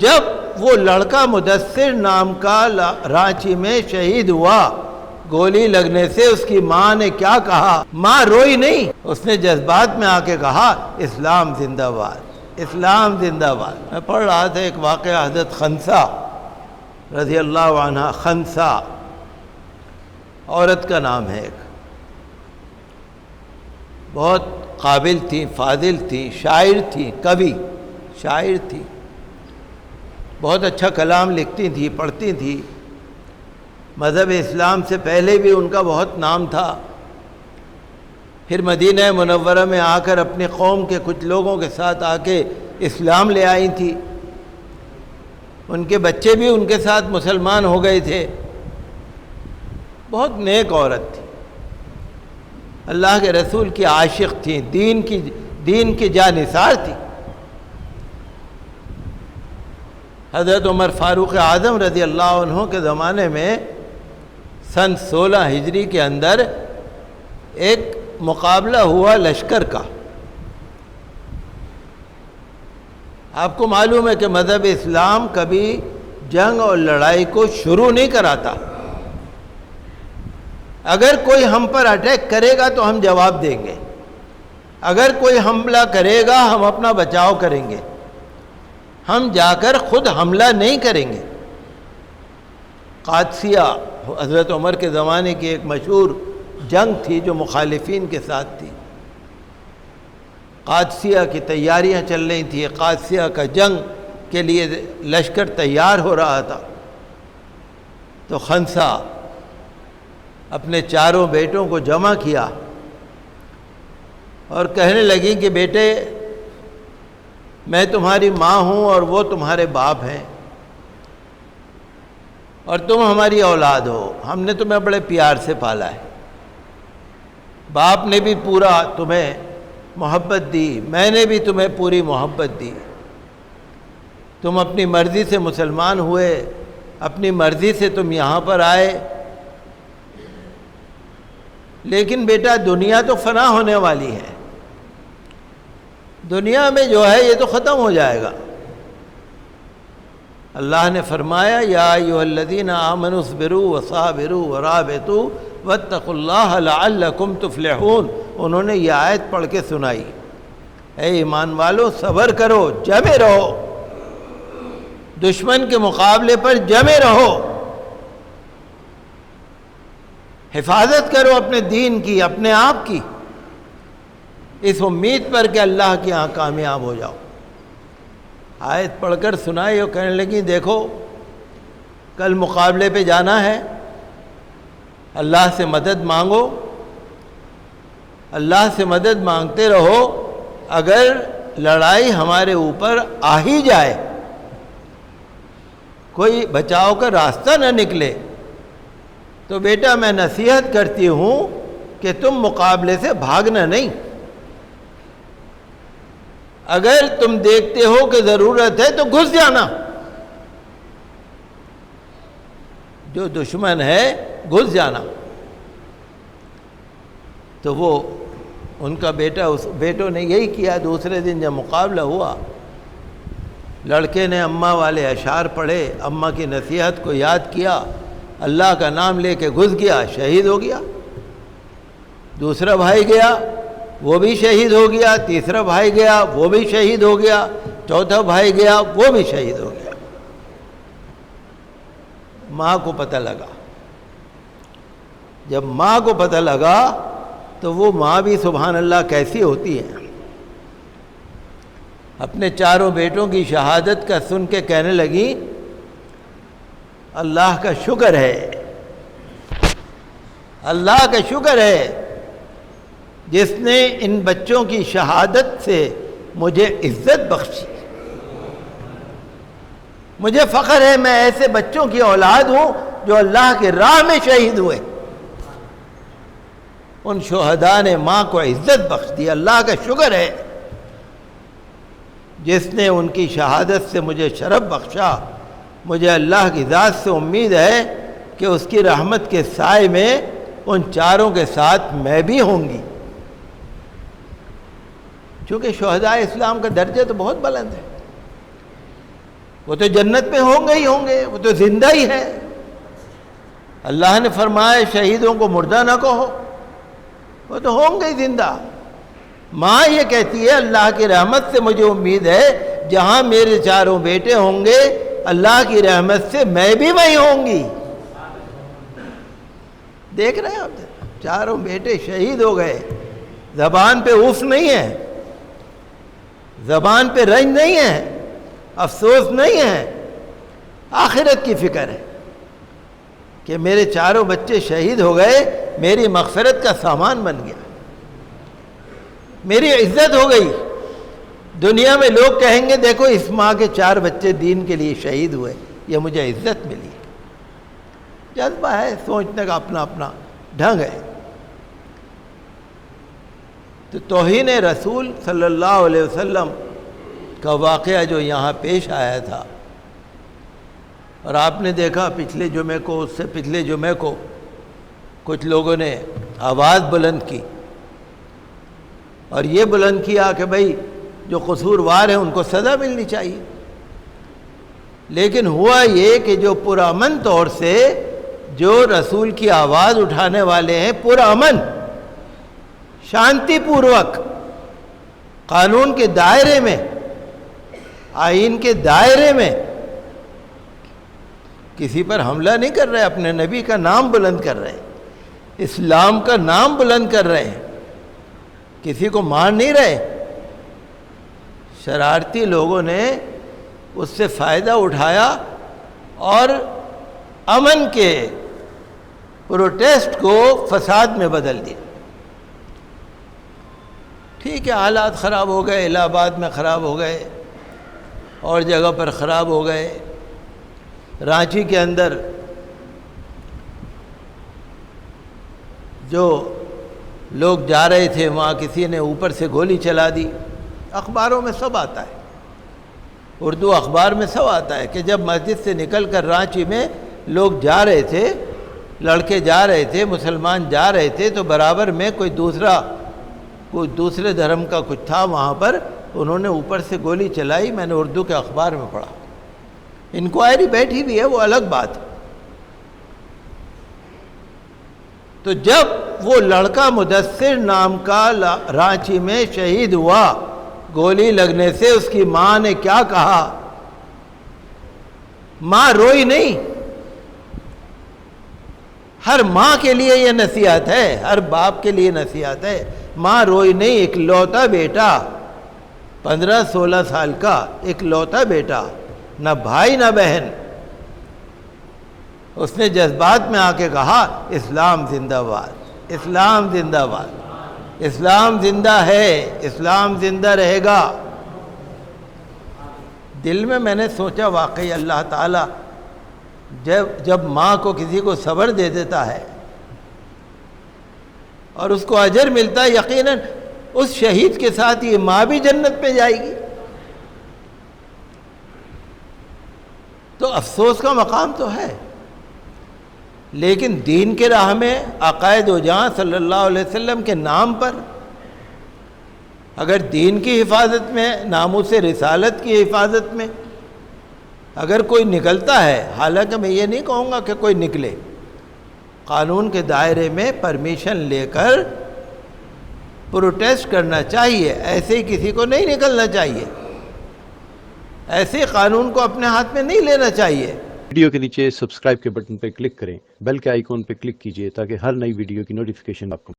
جب وہ لڑکا مدثر نام کا رانچی میں شہید ہوا گولی لگنے سے، اس کی ماں نے کیا کہا؟ ماں روئی نہیں، اس نے جذبات میں آ کے کہا اسلام زندہ باد، اسلام زندہ باد۔ میں پڑھ رہا تھا ایک واقعہ حضرت خنسا رضی اللہ عنہ، خنسا عورت کا نام ہے، ایک بہت قابل تھی، فاضل تھی، شاعر تھی، کبھی شاعر تھی، بہت اچھا کلام لکھتی تھی، پڑھتی تھی، مذہب اسلام سے پہلے بھی ان کا بہت نام تھا۔ پھر مدینہ منورہ میں آ کر اپنی قوم کے کچھ لوگوں کے ساتھ آ کے اسلام لے آئی تھی، ان کے بچے بھی ان کے ساتھ مسلمان ہو گئے تھے، بہت نیک عورت تھی، اللہ کے رسول کی عاشق تھی، دین کی جانثار تھی۔ حضرت عمر فاروق اعظم رضی اللہ عنہ کے زمانے میں سن 16 ہجری کے اندر ایک مقابلہ ہوا لشکر کا۔ آپ کو معلوم ہے کہ مذہب اسلام کبھی جنگ اور لڑائی کو شروع نہیں کراتا، اگر کوئی ہم پر اٹیک کرے گا تو ہم جواب دیں گے، اگر کوئی حملہ کرے گا ہم اپنا بچاؤ کریں گے، ہم جا کر خود حملہ نہیں کریں گے۔ قادسیہ حضرت عمر کے زمانے کی ایک مشہور جنگ تھی جو مخالفین کے ساتھ تھی، قادسیہ کی تیاریاں چل رہی تھیں، قادسیہ کا جنگ کے لیے لشکر تیار ہو رہا تھا، تو خنسا اپنے چاروں بیٹوں کو جمع کیا اور کہنے لگی کہ بیٹے میں تمہاری ماں ہوں اور وہ تمہارے باپ ہیں، اور تم ہماری اولاد ہو، ہم نے تمہیں بڑے پیار سے پالا ہے، باپ نے بھی پورا تمہیں محبت دی، میں نے بھی تمہیں پوری محبت دی، تم اپنی مرضی سے مسلمان ہوئے، اپنی مرضی سے تم یہاں پر آئے، لیکن بیٹا دنیا تو فنا ہونے والی ہے، دنیا میں جو ہے یہ تو ختم ہو جائے گا۔ اللہ نے فرمایا یا ایھا الذین آمنوا اصبروا وصابروا ورابطوا واتقوا اللہ لعلکم تفلحون۔ انہوں نے یہ آیت پڑھ کے سنائی، اے ایمان والو صبر کرو، جمے رہو، دشمن کے مقابلے پر جمے رہو، حفاظت کرو اپنے دین کی، اپنے آپ کی، اس امید پر کہ اللہ کے ہاں کامیاب ہو جاؤ۔ آیت پڑھ کر سنائی اور کہنے لگی دیکھو کل مقابلے پہ جانا ہے، اللہ سے مدد مانگو، اللہ سے مدد مانگتے رہو، اگر لڑائی ہمارے اوپر آ ہی جائے، کوئی بچاؤ کا راستہ نہ نکلے، تو بیٹا میں نصیحت کرتی ہوں کہ تم مقابلے سے بھاگنا نہیں، اگر تم دیکھتے ہو کہ ضرورت ہے تو گھس جانا، جو دشمن ہے گھس جانا۔ تو وہ ان کا بیٹوں نے یہی کیا۔ دوسرے دن جب مقابلہ ہوا، لڑکے نے اماں والے اشعار پڑھے، اماں کی نصیحت کو یاد کیا، اللہ کا نام لے کے گھس گیا، شہید ہو گیا۔ دوسرا بھائی گیا، وہ بھی شہید ہو گیا، تیسرا بھائی گیا، وہ بھی شہید ہو گیا، چوتھا بھائی گیا، وہ بھی شہید ہو گیا۔ ماں کو پتہ لگا، جب ماں کو پتہ لگا تو وہ ماں بھی سبحان اللہ کیسی ہوتی ہے، اپنے چاروں بیٹوں کی شہادت کا سن کے کہنے لگی اللہ کا شکر ہے، اللہ کا شکر ہے جس نے ان بچوں کی شہادت سے مجھے عزت بخشی، مجھے فخر ہے میں ایسے بچوں کی اولاد ہوں جو اللہ کے راہ میں شہید ہوئے۔ ان شہداء نے ماں کو عزت بخش دی، اللہ کا شکر ہے جس نے ان کی شہادت سے مجھے شرف بخشا، مجھے اللہ کی ذات سے امید ہے کہ اس کی رحمت کے سائے میں ان چاروں کے ساتھ میں بھی ہوں گی، چونکہ شہداء اسلام کا درجہ تو بہت بلند ہے۔ وہ تو جنت میں ہوں گے ہی ہوں گے، وہ تو زندہ ہی ہے۔ اللہ نے فرمایا شہیدوں کو مردہ نہ کہو، وہ تو ہوں گے ہی زندہ۔ ماں یہ کہتی ہے اللہ کی رحمت سے مجھے امید ہے جہاں میرے چاروں بیٹے ہوں گے اللہ کی رحمت سے میں بھی وہیں ہوں گی۔ دیکھ رہے ہیں آپ، چاروں بیٹے شہید ہو گئے، زبان پہ اف نہیں ہے، زبان پہ رنج نہیں ہے، افسوس نہیں ہے، آخرت کی فکر ہے کہ میرے چاروں بچے شہید ہو گئے، میری مغفرت کا سامان بن گیا، میری عزت ہو گئی۔ دنیا میں لوگ کہیں گے دیکھو اس ماں کے 4 بچے دین کے لیے شہید ہوئے، یہ مجھے عزت ملی۔ جذبہ ہے، سوچنے کا اپنا اپنا ڈھنگ ہے۔ تو توہین رسول صلی اللہ علیہ وسلم کا واقعہ جو یہاں پیش آیا تھا، اور آپ نے دیکھا پچھلے جمعے کو، اس سے پچھلے جمعے کو کچھ لوگوں نے آواز بلند کی، اور یہ بلند کیا کہ بھئی جو قصوروار ہیں ان کو سزا ملنی چاہیے۔ لیکن ہوا یہ کہ جو پرامن طور سے جو رسول کی آواز اٹھانے والے ہیں، پرامن، شانتی پوروک، قانون کے دائرے میں، آئین کے دائرے میں، کسی پر حملہ نہیں کر رہے، اپنے نبی کا نام بلند کر رہے ہیں، اسلام کا نام بلند کر رہے ہیں، کسی کو مار نہیں رہے۔ شرارتی لوگوں نے اس سے فائدہ اٹھایا اور امن کے پروٹیسٹ کو فساد میں بدل دیا۔ ٹھیک ہے، حالات خراب ہو گئے، الہ آباد میں خراب ہو گئے، اور جگہ پر خراب ہو گئے۔ رانچی کے اندر جو لوگ جا رہے تھے وہاں کسی نے اوپر سے گولی چلا دی، اخباروں میں سب آتا ہے، اردو اخبار میں سب آتا ہے کہ جب مسجد سے نکل کر رانچی میں لوگ جا رہے تھے، لڑکے جا رہے تھے، مسلمان جا رہے تھے، تو برابر میں کوئی دوسرے دھرم کا کچھ تھا وہاں پر، انہوں نے اوپر سے گولی چلائی۔ میں نے اردو کے اخبار میں پڑھا، انکوائری بیٹھی بھی ہے، وہ الگ بات ہے۔ تو جب وہ لڑکا مدثر نام کا رانچی میں شہید ہوا گولی لگنے سے، اس کی ماں نے کیا کہا؟ ماں روئی نہیں۔ ہر ماں کے لیے یہ نصیحت ہے، ہر باپ کے لیے نصیحت ہے، ماں روئی نہیں۔ ایک لوتا بیٹا، 15-16 سال کا ایک لوتا بیٹا، نہ بھائی نہ بہن، اس نے جذبات میں آ کے کہا اسلام زندہ باد، اسلام زندہ باد، اسلام زندہ ہے، اسلام زندہ رہے گا۔ دل میں نے سوچا واقعی اللہ تعالیٰ جب ماں کو کسی کو صبر دے دیتا ہے اور اس کو اجر ملتا ہے، یقیناً اس شہید کے ساتھ یہ ماں بھی جنت میں جائے گی۔ تو افسوس کا مقام تو ہے، لیکن دین کے راہ میں عقائد و جاں صلی اللہ علیہ وسلم کے نام پر اگر دین کی حفاظت میں، ناموس رسالت کی حفاظت میں اگر کوئی نکلتا ہے، حالانکہ میں یہ نہیں کہوں گا کہ کوئی نکلے، قانون کے دائرے میں پرمیشن لے کر پروٹیسٹ کرنا چاہیے، ایسے ہی کسی کو نہیں نکلنا چاہیے، ایسے قانون کو اپنے ہاتھ میں نہیں لینا چاہیے۔ ویڈیو کے نیچے سبسکرائب کے بٹن پر کلک کریں، بیل کے آئیکن پر کلک کیجئے تاکہ ہر نئی ویڈیو کی نوٹیفیکیشن آپ کو